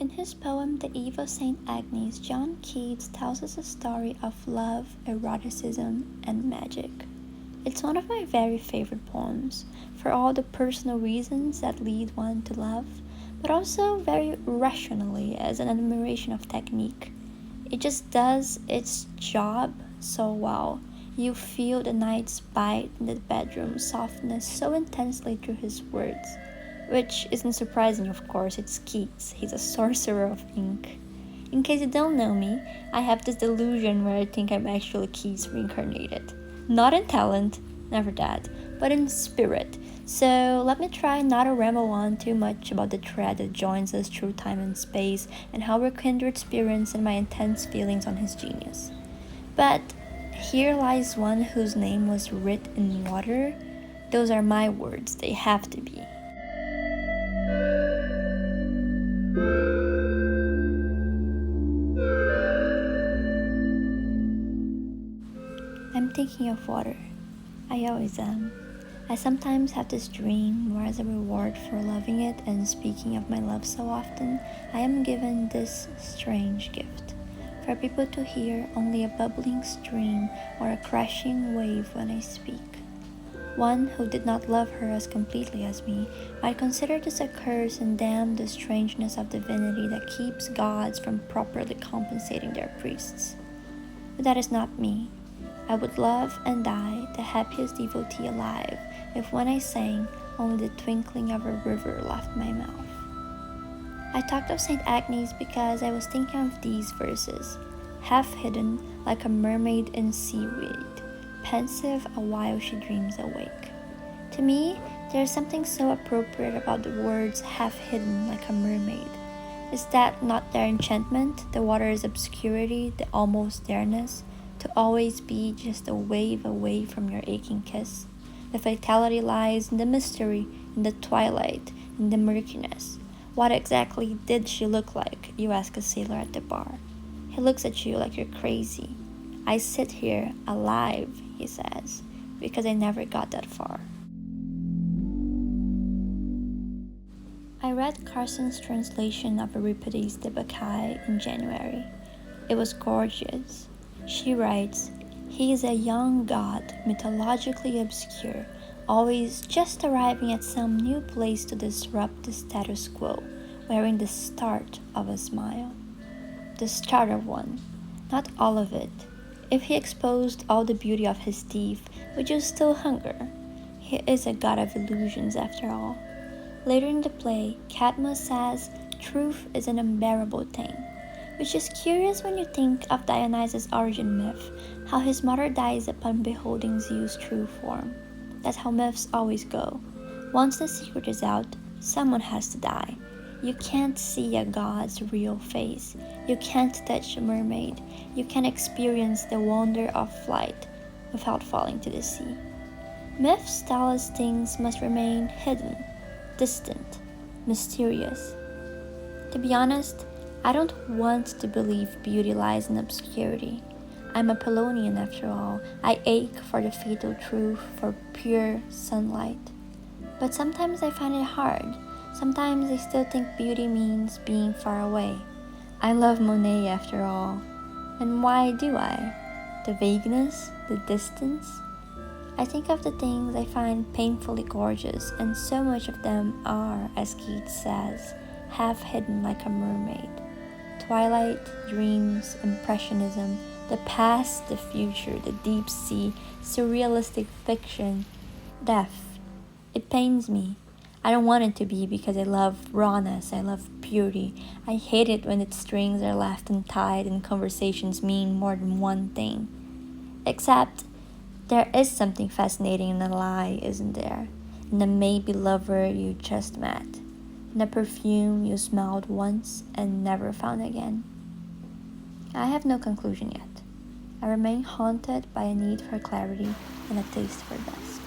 In his poem The Eve of St. Agnes, John Keats tells us a story of love, eroticism, and magic. It's one of my very favorite poems, for all the personal reasons that lead one to love, but also very rationally as an admiration of technique. It just does its job so well. You feel the night's bite in the bedroom softness so intensely through his words. Which isn't surprising, of course, it's Keats. He's a sorcerer of ink. In case you don't know me, I have this delusion where I think I'm actually Keats reincarnated. Not in talent, never that, but in spirit. So let me try not to ramble on too much about the thread that joins us through time and space and how we're kindred spirits and my intense feelings on his genius. But here lies one whose name was writ in water. Those are my words, they have to be. I'm thinking of water. I always am. I sometimes have this dream where, as a reward for loving it and speaking of my love so often, I am given this strange gift. For people to hear only a bubbling stream or a crashing wave when I speak. One who did not love her as completely as me might consider this a curse and damn the strangeness of divinity that keeps gods from properly compensating their priests. But that is not me. I would love and die the happiest devotee alive if when I sang, only the twinkling of a river left my mouth. I talked of St. Agnes because I was thinking of these verses, half hidden like a mermaid in seaweed, pensive a while she dreams awake. To me, there is something so appropriate about the words half hidden like a mermaid. Is that not their enchantment, the water's obscurity, the almost there-ness, to always be just a wave away from your aching kiss? The fatality lies in the mystery, in the twilight, in the murkiness. What exactly did she look like, you ask a sailor at the bar. He looks at you like you're crazy. I sit here alive, he says, because I never got that far. I read Carson's translation of Euripides' The Bacchae in January. It was gorgeous. She writes, he is a young god, mythologically obscure, always just arriving at some new place to disrupt the status quo, wearing the start of a smile. The start of one, not all of it. If he exposed all the beauty of his teeth, would you still hunger? He is a god of illusions after all. Later in the play, Cadmus says, truth is an unbearable thing, which is curious when you think of Dionysus' origin myth, how his mother dies upon beholding Zeus' true form. That's how myths always go. Once the secret is out, someone has to die. You can't see a god's real face. You can't touch a mermaid. You can experience the wonder of flight without falling to the sea. Myths tell us things must remain hidden, distant, mysterious. To be honest, I don't want to believe beauty lies in obscurity. I'm a Polonian after all. I ache for the fatal truth, for pure sunlight. But sometimes I find it hard. Sometimes I still think beauty means being far away. I love Monet after all. And why do I? The vagueness? The distance? I think of the things I find painfully gorgeous, and so much of them are, as Keats says, half hidden like a mermaid. Twilight, dreams, impressionism, the past, the future, the deep sea, surrealistic fiction, death. It pains me. I don't want it to be because I love rawness, I love purity. I hate it when its strings are left untied and conversations mean more than one thing. Except, there is something fascinating in a lie, isn't there? In the maybe lover you just met. In a perfume you smelled once and never found again. I have no conclusion yet. I remain haunted by a need for clarity and a taste for dust.